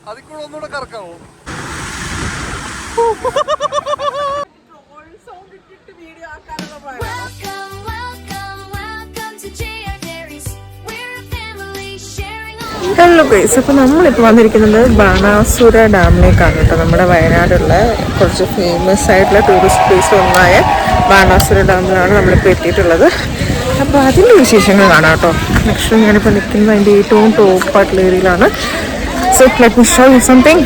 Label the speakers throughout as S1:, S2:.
S1: അതിൽ കൂടെ ഒന്നുകൂടെ കറക്കാവോ?
S2: ഹലോ ഗൈസ്, അപ്പോൾ നമ്മളിപ്പോൾ വന്നിരിക്കുന്നത് ബാണാസുര ഡാമിലേക്കാണ് കേട്ടോ. നമ്മുടെ വയനാടുള്ള കുറച്ച് ഫേമസ് ആയിട്ടുള്ള ടൂറിസ്റ്റ് പ്ലേസ് ഒന്നായ ബാണാസുര ഡാമിലാണ് നമ്മളിപ്പോൾ എത്തിയിട്ടുള്ളത്. അപ്പോൾ അതിൻ്റെ വിശേഷങ്ങൾ കാണാം കേട്ടോ. നെക്സ്റ്റ് ഞാനിപ്പോൾ നിൽക്കുന്നത് അതിൻ്റെ ഏറ്റവും ടോപ്പായിട്ടുള്ള ഏരിയയിലാണ്. So let me show you something,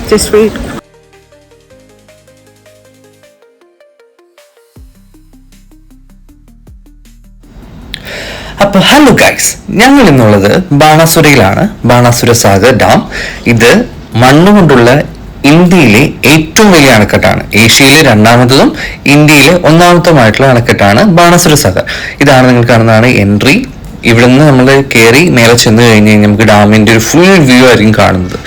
S2: just wait.
S3: അപ്പൊ ഹലോ ഗൈസ്, ഞങ്ങൾ ഇന്നുള്ളത് ബാണാസുരയിലാണ്. ബാണാസുര സാഗർ ഡാം. ഇത് മണ്ണുകൊണ്ടുള്ള ഇന്ത്യയിലെ ഏറ്റവും വലിയ അണക്കെട്ടാണ്. ഏഷ്യയിലെ രണ്ടാമത്തതും ഇന്ത്യയിലെ ഒന്നാമത്തതുമായിട്ടുള്ള അണക്കെട്ടാണ് ബാണാസുര സാഗർ. ഇതാണ് നിങ്ങൾ കാണുന്നതാണ് എൻട്രി. ഇവിടുന്ന് നമ്മൾ കയറി മേലെ ചെന്ന് കഴിഞ്ഞ് കഴിഞ്ഞാൽ നമുക്ക് ഡാമിന്റെ ഒരു ഫുൾ വ്യൂ ആയിരിക്കും കാണുന്നത്.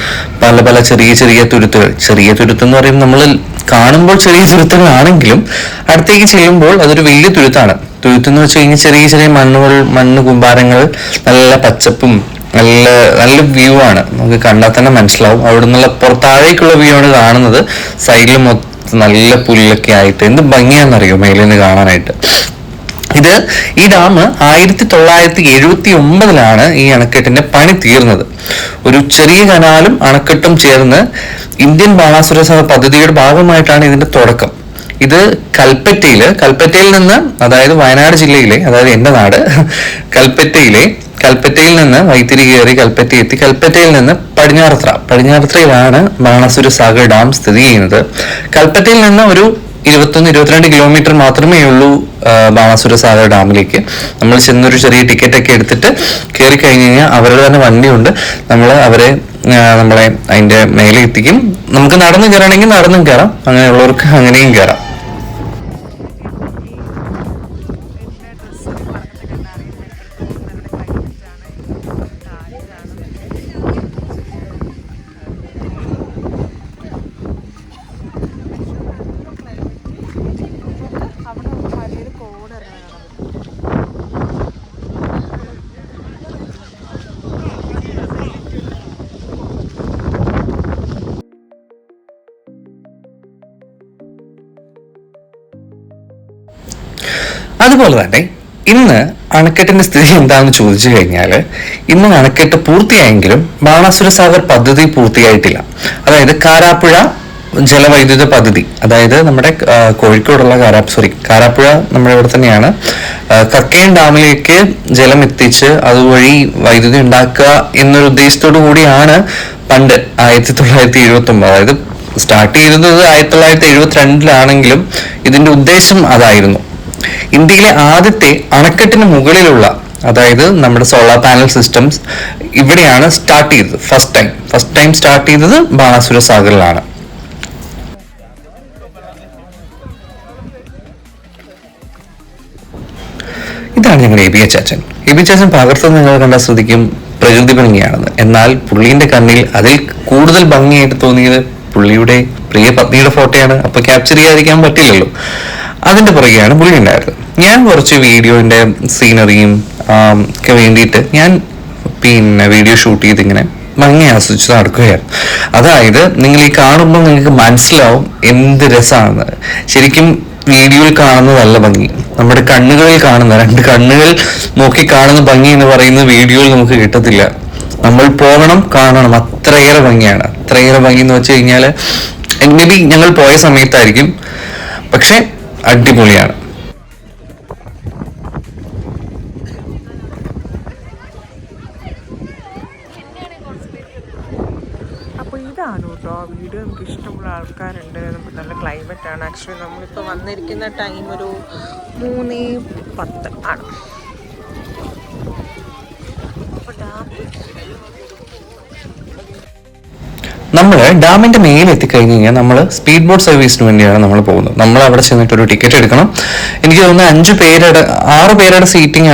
S3: പല പല ചെറിയ ചെറിയ തുരുത്തുകൾ. ചെറിയ തുരുത്ത് എന്ന് പറയുമ്പോൾ നമ്മൾ കാണുമ്പോൾ ചെറിയ തുരുത്തുകളാണെങ്കിലും അടുത്തേക്ക് ചെല്ലുമ്പോൾ അതൊരു വലിയ തുരുത്താണ്. തുരുത്തെന്ന് വെച്ച് കഴിഞ്ഞാൽ ചെറിയ ചെറിയ മണ്ണ് കൂമ്പാരങ്ങൾ, നല്ല പച്ചപ്പും നല്ല നല്ല വ്യൂ ആണ്. നമുക്ക് കണ്ടാൽ തന്നെ മനസ്സിലാവും. അവിടെ നിന്നുള്ള താഴേക്കുള്ള വ്യൂ ആണ് കാണുന്നത്. സൈഡിൽ മൊത്തം നല്ല പുല്ലൊക്കെ ആയിട്ട് എന്ത് ഭംഗിയാണെന്നറിയോ മേലിൽ നിന്ന് കാണാനായിട്ട്. ഈ ഡാം 1979 ഈ അണക്കെട്ടിന്റെ പണി തീർന്നത്. ഒരു ചെറിയ കനാലും അണക്കെട്ടും ചേർന്ന് ഇന്ത്യൻ ബാണാസുര സാഗർ പദ്ധതിയുടെ ഭാഗമായിട്ടാണ് ഇതിന്റെ തുടക്കം. ഇത് കൽപ്പറ്റയിൽ നിന്ന്, അതായത് വയനാട് ജില്ലയിലെ, അതായത് എന്റെ നാട് കൽപ്പറ്റയിൽ നിന്ന് വൈത്തിരി കയറി കൽപ്പറ്റ എത്തി. കൽപ്പറ്റയിൽ നിന്ന് പടിഞ്ഞാറത്രയിലാണ് ബാണാസുര സാഗർ ഡാം സ്ഥിതി ചെയ്യുന്നത്. കൽപ്പറ്റയിൽ നിന്ന് ഒരു 21-22 കിലോമീറ്റർ മാത്രമേ ഉള്ളൂ ബാണാസുര സാഗർ ഡാമിലേക്ക്. നമ്മൾ ചെന്നൊരു ചെറിയ ടിക്കറ്റ് ഒക്കെ എടുത്തിട്ട് കയറി കഴിഞ്ഞ് കഴിഞ്ഞാൽ അവരുടെ തന്നെ വണ്ടിയുണ്ട്. നമ്മളെ അതിന്റെ മേലെ എത്തിക്കും. നമുക്ക് നടന്നു കയറണമെങ്കിൽ നടന്നും കയറാം, അങ്ങനെയുള്ളവർക്ക് അങ്ങനെയും കയറാം. അതുപോലെ തന്നെ ഇന്ന് അണക്കെട്ടിന്റെ സ്ഥിതി എന്താണെന്ന് ചോദിച്ചു കഴിഞ്ഞാൽ, ഇന്ന് അണക്കെട്ട് പൂർത്തിയായെങ്കിലും ബാണാസുര സാഗർ പദ്ധതി പൂർത്തിയായിട്ടില്ല. അതായത് കാരാപ്പുഴ ജലവൈദ്യുത പദ്ധതി, അതായത് നമ്മുടെ കോഴിക്കോടുള്ള കാരാപ്പുഴ നമ്മുടെ ഇവിടെ തന്നെയാണ്. കക്കയം ഡാമിലേക്ക് ജലം എത്തിച്ച് അതുവഴി വൈദ്യുതി ഉണ്ടാക്കുക എന്നൊരു ഉദ്ദേശത്തോടു കൂടിയാണ് പണ്ട് 1979, അതായത് സ്റ്റാർട്ട് ചെയ്തത് 1972 ഇതിന്റെ ഉദ്ദേശം അതായിരുന്നു. ഇന്ത്യയിലെ ആദ്യത്തെ അണക്കെട്ടിന് മുകളിലുള്ള, അതായത് നമ്മുടെ സോളാർ പാനൽ സിസ്റ്റംസ് ഇവിടെയാണ് സ്റ്റാർട്ട് ചെയ്തത്. ഫസ്റ്റ് ടൈം സ്റ്റാർട്ട് ചെയ്തത് ബാണാസുര സാഗറിലാണ്. ഇതാണ് ഞങ്ങളുടെ എ ബി ചാച്ചൻ പകർത്തുന്നത് നിങ്ങൾ കണ്ടാൽ ശ്രദ്ധിക്കും പ്രകൃതി ഭംഗിയാണെന്ന്. എന്നാൽ പുള്ളിന്റെ കണ്ണിൽ അതിൽ കൂടുതൽ ഭംഗിയായിട്ട് തോന്നിയത് പുള്ളിയുടെ പ്രിയ പത്നിയുടെ ഫോട്ടോയാണ്. അപ്പൊ ക്യാപ്ചർ ചെയ്യാതിരിക്കാൻ പറ്റില്ലല്ലോ. അതിന്റെ പുറകെയാണ് പുള്ളി ഉണ്ടായിരുന്നത്. ഞാൻ കുറച്ച് വീഡിയോന്റെ സീനറിയും ഒക്കെ വേണ്ടിയിട്ട് ഞാൻ വീഡിയോ ഷൂട്ട് ചെയ്ത് ഇങ്ങനെ ഭംഗി ആസ്വദിച്ച് നടക്കുകയായിരുന്നു. അതായത് നിങ്ങൾ ഈ കാണുമ്പോൾ നിങ്ങൾക്ക് മനസ്സിലാവും എന്ത് രസമാണെന്ന്. ശരിക്കും വീഡിയോയിൽ കാണുന്നതല്ല ഭംഗി, നമ്മുടെ കണ്ണുകളിൽ കാണുന്ന, 2 കണ്ണുകൾ നോക്കി കാണുന്ന ഭംഗി എന്ന് പറയുന്നത് വീഡിയോയിൽ നമുക്ക് കിട്ടത്തില്ല. നമ്മൾ പോകണം, കാണണം. അത്രയേറെ ഭംഗിയാണ്. അത്രയേറെ ഭംഗി എന്ന് വെച്ച് കഴിഞ്ഞാൽ മേ ബി ഞങ്ങൾ പോയ സമയത്തായിരിക്കും, പക്ഷെ അടിപൊളിയാണ്.
S2: അപ്പോൾ ഇതാണ് കേട്ടോ വീഡിയോ. നമുക്ക് ഇഷ്ടമുള്ള ആൾക്കാരുണ്ട്. നമുക്ക് നല്ല ക്ലൈമറ്റാണ്. ആക്ച്വലി നമ്മളിപ്പോൾ വന്നിരിക്കുന്ന ടൈം ഒരു 3:10 ആണ്.
S3: നമ്മൾ ഡാമിന്റെ മേലെ എത്തിക്കഴിഞ്ഞ് കഴിഞ്ഞാൽ നമ്മൾ സ്പീഡ് ബോട്ട് സർവീസിന് വേണ്ടിയാണ് നമ്മൾ പോകുന്നത്. നമ്മൾ അവിടെ ചെന്നിട്ട് ഒരു ടിക്കറ്റ് എടുക്കണം. എനിക്ക് തോന്നുന്നു 6 പേരുടെ സീറ്റിംഗ്,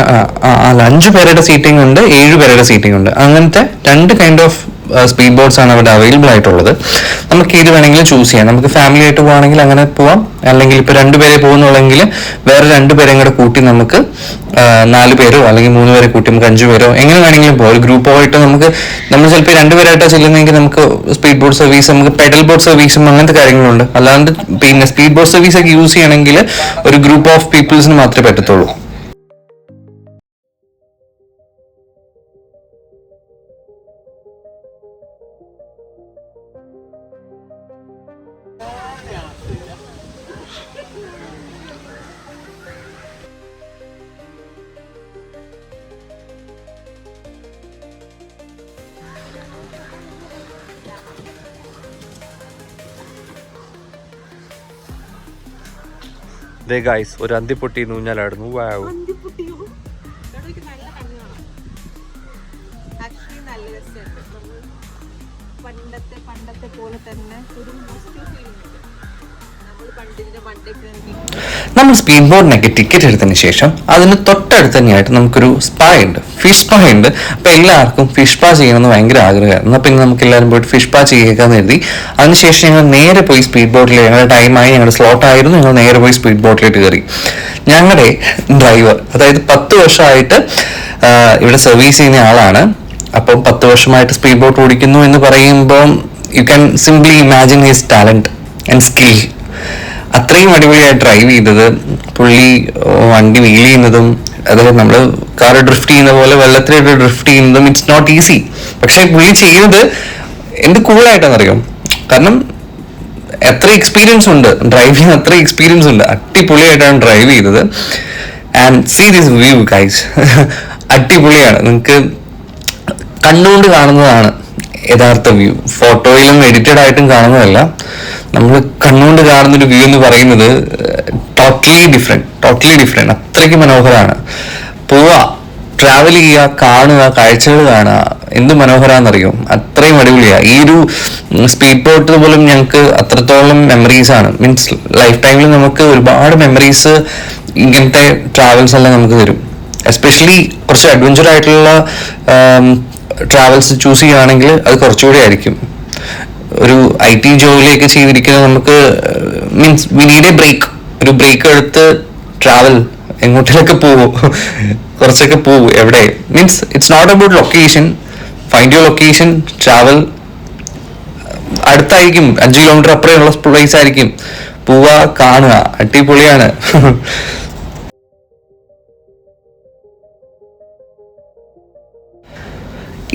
S3: 5 പേരുടെ സീറ്റിംഗ് ഉണ്ട്, 7 പേരുടെ സീറ്റിംഗ് ഉണ്ട്. അങ്ങനത്തെ 2 കൈൻഡ് ഓഫ് സ്പീഡ് ബോട്ട്സ് ആണ് അവിടെ അവൈലബിൾ ആയിട്ടുള്ളത്. നമുക്ക് ഏത് വേണമെങ്കിലും ചൂസ് ചെയ്യാം. നമുക്ക് ഫാമിലി ആയിട്ട് പോവാണെങ്കിൽ അങ്ങനെ പോവാം, അല്ലെങ്കിൽ ഇപ്പൊ 2 പേരെ പോകുന്നുള്ളെങ്കിൽ വേറെ 2 പേരെയും കൂടെ കൂട്ടി നമുക്ക് 4 പേരോ അല്ലെങ്കിൽ 3 പേരെ കൂട്ടി നമുക്ക് 5 പേരോ എങ്ങനെ വേണമെങ്കിലും പോകാം. ഒരു ഗ്രൂപ്പായിട്ട് നമ്മൾ ചിലപ്പോൾ 2 പേരായിട്ടാണ് ചെല്ലുന്നതെങ്കിൽ നമുക്ക് സ്പീഡ് ബോട്ട് സർവീസ്, നമുക്ക് പെഡൽ ബോട്ട് സർവീസും അങ്ങനത്തെ കാര്യങ്ങളുണ്ട്. അല്ലാണ്ട് പിന്നെ സ്പീഡ് ബോട്ട് സർവീസ് ഒക്കെ യൂസ് ചെയ്യണമെങ്കിൽ ഒരു ഗ്രൂപ്പ് ഓഫ് പീപ്പിൾസിന് മാത്രമേ പറ്റത്തുള്ളൂ. ഒരു അന്തിപ്പൊട്ടി ഊഞ്ഞാലായിരുന്നു.
S2: പണ്ടത്തെ പോലെ തന്നെ ഒരു
S3: നമ്മൾ സ്പീഡ് ബോട്ടിനൊക്കെ ടിക്കറ്റ് എടുത്തതിന് ശേഷം അതിന് തൊട്ടടുത്ത് തന്നെയായിട്ട് നമുക്കൊരു സ്പാ ഉണ്ട്, ഫിഷ് സ്പാ ഉണ്ട്. അപ്പൊ എല്ലാവർക്കും ഫിഷ് സ്പാ ചെയ്യണമെന്ന് ഭയങ്കര ആഗ്രഹമായിരുന്നു. അപ്പൊ നമുക്ക് എല്ലാവരും പോയിട്ട് ഫിഷ് സ്പാ ചെയ്യുകയെന്ന് കരുതി. അതിനുശേഷം ഞങ്ങൾ നേരെ പോയി സ്പീഡ് ബോട്ടിൽ, ഞങ്ങളുടെ ടൈമായി, ഞങ്ങളുടെ സ്ലോട്ട് ആയിരുന്നു, ഞങ്ങൾ നേരെ പോയി സ്പീഡ് ബോട്ടിലേക്ക് കയറി. ഞങ്ങളുടെ ഡ്രൈവർ, അതായത് 10 വർഷമായിട്ട് ഇവിടെ സർവീസ് ചെയ്യുന്ന ആളാണ്. അപ്പം 10 വർഷമായിട്ട് സ്പീഡ് ബോട്ട് ഓടിക്കുന്നു എന്ന് പറയുമ്പോൾ you can simply imagine his talent and skill. അത്രയും അടിപൊളിയായി ഡ്രൈവ് ചെയ്തത്. പുള്ളി വണ്ടി വീൽ ചെയ്യുന്നതും, അതായത് നമ്മൾ കാർ ഡ്രിഫ്റ്റ് ചെയ്യുന്ന പോലെ വെള്ളത്തിലിട്ട് ഡ്രിഫ്റ്റ് ചെയ്യുന്നതും ഇറ്റ്സ് നോട്ട് ഈസി. പക്ഷെ പുള്ളി ചെയ്യുന്നത് എന്ത് കൂളായിട്ടാണെന്നറിയാം. കാരണം എത്ര എക്സ്പീരിയൻസ് ഉണ്ട് ഡ്രൈവ് ചെയ്യുന്ന, അത്ര എക്സ്പീരിയൻസ് ഉണ്ട്. അടിപൊളിയായിട്ടാണ് ഡ്രൈവ് ചെയ്തത്. And see this view guys. അടിപൊളിയാണ്. നിങ്ങൾക്ക് കണ്ണുകൊണ്ട് കാണുന്നതാണ് യഥാർത്ഥ വ്യൂ. ഫോട്ടോയിലും എഡിറ്റഡ് ആയിട്ടും കാണുന്നതല്ല. നമ്മൾ കണ്ണുകൊണ്ട് കാണുന്നൊരു വ്യൂ എന്ന് പറയുന്നത് ടോട്ടലി ഡിഫറെന്റ്. അത്രയ്ക്ക് മനോഹരമാണ്. പോവാ, ട്രാവൽ ചെയ്യുക, കാണുക, കാഴ്ചകൾ കാണുക, എന്ത് മനോഹരാന്നറിയോ. അത്രയും അടിപൊളിയാണ്. ഈ ഒരു സ്പീഡ് ബോട്ട് പോലും ഞങ്ങൾക്ക് അത്രത്തോളം മെമ്മറീസ് ആണ്. മീൻസ് ലൈഫ് ടൈമിൽ നമുക്ക് ഒരുപാട് മെമ്മറീസ് ഇങ്ങനത്തെ ട്രാവൽസ് എല്ലാം നമുക്ക് തരും. എസ്പെഷ്യലി കുറച്ച് അഡ്വഞ്ചർ ആയിട്ടുള്ള ട്രാവൽസ് ചൂസ് ചെയ്യുകയാണെങ്കിൽ അത് കുറച്ചുകൂടി ആയിരിക്കും. ഒരു IT ജോലിയൊക്കെ ചെയ്തിരിക്കുന്നത് നമുക്ക് means we need a break. ഒരു ബ്രേക്ക് എടുത്ത് ട്രാവൽ എങ്ങോട്ടേലൊക്കെ പോവോ, കുറച്ചൊക്കെ പോവൂ. എവിടെ means it's not about location. Find your location, travel. അടുത്തായിരിക്കും, 5 കിലോമീറ്റർ അപ്പുറമുള്ള പ്ലേസ് ആയിരിക്കും. പോവുക, കാണുക, അടിപൊളിയാണ്.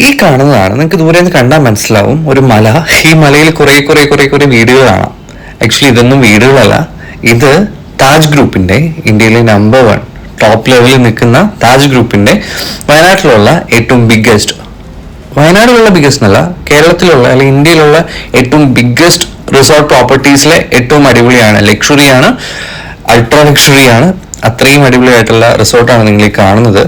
S3: ഈ കാണുന്നതാണ്, നിങ്ങൾക്ക് ദൂരെ നിന്ന് കണ്ടാൽ മനസ്സിലാവും, ഒരു മല. ഈ മലയിൽ കുറെ വീടുകൾ കാണാം. ആക്ച്വലി ഇതൊന്നും വീടുകളല്ല, ഇത് താജ് ഗ്രൂപ്പിന്റെ, ഇന്ത്യയിലെ നമ്പർ 1 ടോപ്പ് ലെവലിൽ നിൽക്കുന്ന താജ് ഗ്രൂപ്പിന്റെ വയനാട്ടിലുള്ള ഏറ്റവും ബിഗ്ഗസ്റ്റ്, വയനാട്ടിലുള്ള ബിഗ്ഗസ്റ്റ് എന്നല്ല, കേരളത്തിലുള്ള അല്ലെങ്കിൽ ഇന്ത്യയിലുള്ള ഏറ്റവും ബിഗ്ഗസ്റ്റ് റിസോർട്ട് പ്രോപ്പർട്ടീസിലെ ഏറ്റവും അടിപൊളിയാണ്. ലക്ഷറിയാണ്, അൾട്രാ ലക്ഷറിയാണ്. അത്രയും അടിപൊളിയായിട്ടുള്ള റിസോർട്ടാണ് നിങ്ങൾ ഈ കാണുന്നത്.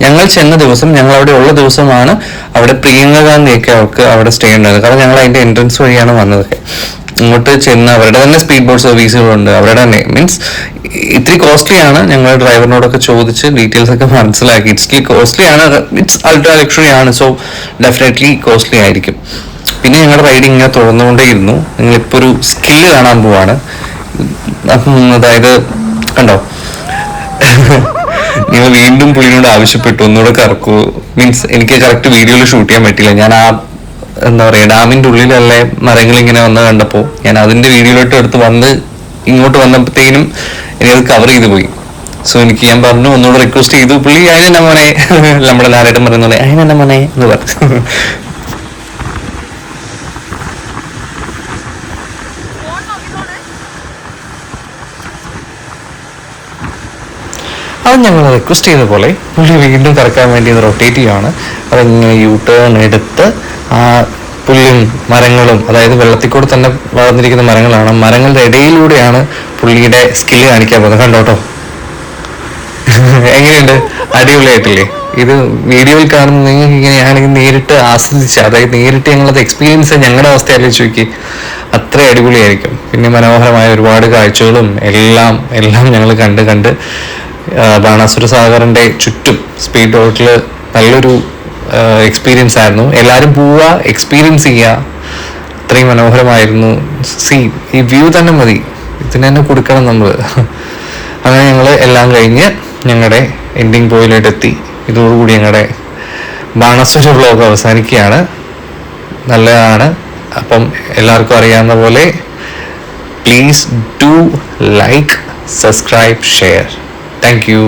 S3: ഞങ്ങൾ ചെന്ന ദിവസം, ഞങ്ങൾ അവിടെ ഉള്ള ദിവസമാണ് അവിടെ പ്രിയങ്ക ഗാന്ധിയൊക്കെ അവർക്ക് അവിടെ സ്റ്റേ ഉണ്ടായത്. കാരണം ഞങ്ങൾ അതിന്റെ എൻട്രൻസ് വഴിയാണ് വന്നതൊക്കെ. ഇങ്ങോട്ട് ചെന്ന് അവരുടെ തന്നെ സ്പീഡ് ബോട്ട് സർവീസുകളുണ്ട്. അവരുടെ തന്നെ മീൻസ് ഇത്തിരി കോസ്റ്റ്ലി ആണ്. ഞങ്ങൾ ഡ്രൈവറിനോടൊക്കെ ചോദിച്ച് ഡീറ്റെയിൽസ് ഒക്കെ മനസ്സിലാക്കി. ഇറ്റ്സ് കോസ്റ്റ്ലി ആണ്, ഇറ്റ്സ് അൾട്രാ ലക്ഷറി ആണ്. സോ ഡെഫിനറ്റ്ലി കോസ്റ്റ്ലി ആയിരിക്കും. പിന്നെ ഞങ്ങളുടെ റൈഡിങ് ഇങ്ങനെ തുടർന്നുകൊണ്ടേയിരുന്നു. നിങ്ങളിപ്പോൾ ഒരു സ്കില്ല് കാണാൻ പോവാണ്. അതായത് കണ്ടോ, നിങ്ങൾ വീണ്ടും പുള്ളിനോട് ആവശ്യപ്പെട്ടു ഒന്നുകൂടെ കറക്കൂ. മീൻസ് എനിക്ക് കറക്റ്റ് വീഡിയോയിൽ ഷൂട്ട് ചെയ്യാൻ പറ്റില്ല. ഞാൻ ആ എന്താ പറയുക, ഡാമിന്റെ ഉള്ളിലല്ലേ മരങ്ങൾ ഇങ്ങനെ വന്ന് കണ്ടപ്പോൾ ഞാൻ അതിന്റെ വീഡിയോയിലോട്ട് എടുത്ത് വന്ന് ഇങ്ങോട്ട് വന്നപ്പോഴത്തേനും എനിക്കത് കവർ ചെയ്ത് പോയി. സോ ഞാൻ പറഞ്ഞു, ഒന്നുകൂടെ റിക്വസ്റ്റ് ചെയ്തു. പുള്ളി അതിനെന്നെ മോനെ, നമ്മുടെ ലാലേട്ടൻ പറയുന്ന പോലെ അതിനെന്നെ മോനെ എന്ന് പറഞ്ഞു. അത് ഞങ്ങൾ റിക്വസ്റ്റ് ചെയ്ത പോലെ പുള്ളി വീണ്ടും കറക്കാൻ വേണ്ടി അത് റൊട്ടേറ്റ് ചെയ്യുകയാണ്. അതിങ്ങനെ യു ടേൺ എടുത്ത് ആ പുല്ലും മരങ്ങളും, അതായത് വെള്ളത്തിൽ കൂടെ തന്നെ വളർന്നിരിക്കുന്ന മരങ്ങളാണ്, മരങ്ങളുടെ ഇടയിലൂടെയാണ് പുള്ളിയുടെ സ്കില്ല് കാണിക്കാൻ പോകുന്നത്. കണ്ടോട്ടോ, എങ്ങനെയുണ്ട്? അടിപൊളിയായിട്ടില്ലേ? ഇത് വീഡിയോയിൽ കാണുന്ന നിങ്ങൾക്ക് ഇങ്ങനെയാണെങ്കിൽ നേരിട്ട് ആസ്വദിച്ച്, അതായത് നേരിട്ട് ഞങ്ങളത് എക്സ്പീരിയൻസ് ഞങ്ങളുടെ അവസ്ഥ ആലോചിച്ച് നോക്കി. അത്ര അടിപൊളിയായിരിക്കും. പിന്നെ മനോഹരമായ ഒരുപാട് കാഴ്ചകളും എല്ലാം ഞങ്ങൾ കണ്ട് ബാണാസുര സാഗറിന്റെ ചുറ്റും സ്പീഡ് ബോട്ടിൽ നല്ലൊരു എക്സ്പീരിയൻസ് ആയിരുന്നു. എല്ലാവരും പോവുക, എക്സ്പീരിയൻസ് ചെയ്യുക. അത്രയും മനോഹരമായിരുന്നു. ഈ വ്യൂ തന്നെ മതി, ഇതിന് തന്നെ കൊടുക്കണം നമ്മൾ. അങ്ങനെ ഞങ്ങൾ എല്ലാം കഴിഞ്ഞ് ഞങ്ങളുടെ എൻഡിങ് പോയിന്റിലോട്ട് എത്തി. ഇതോടുകൂടി ഞങ്ങളുടെ ബാണാസുര വ്ലോഗ് അവസാനിക്കുകയാണ്. നല്ലതാണ്. അപ്പം എല്ലാവർക്കും അറിയാവുന്ന പോലെ please do like, subscribe, share. Thank you.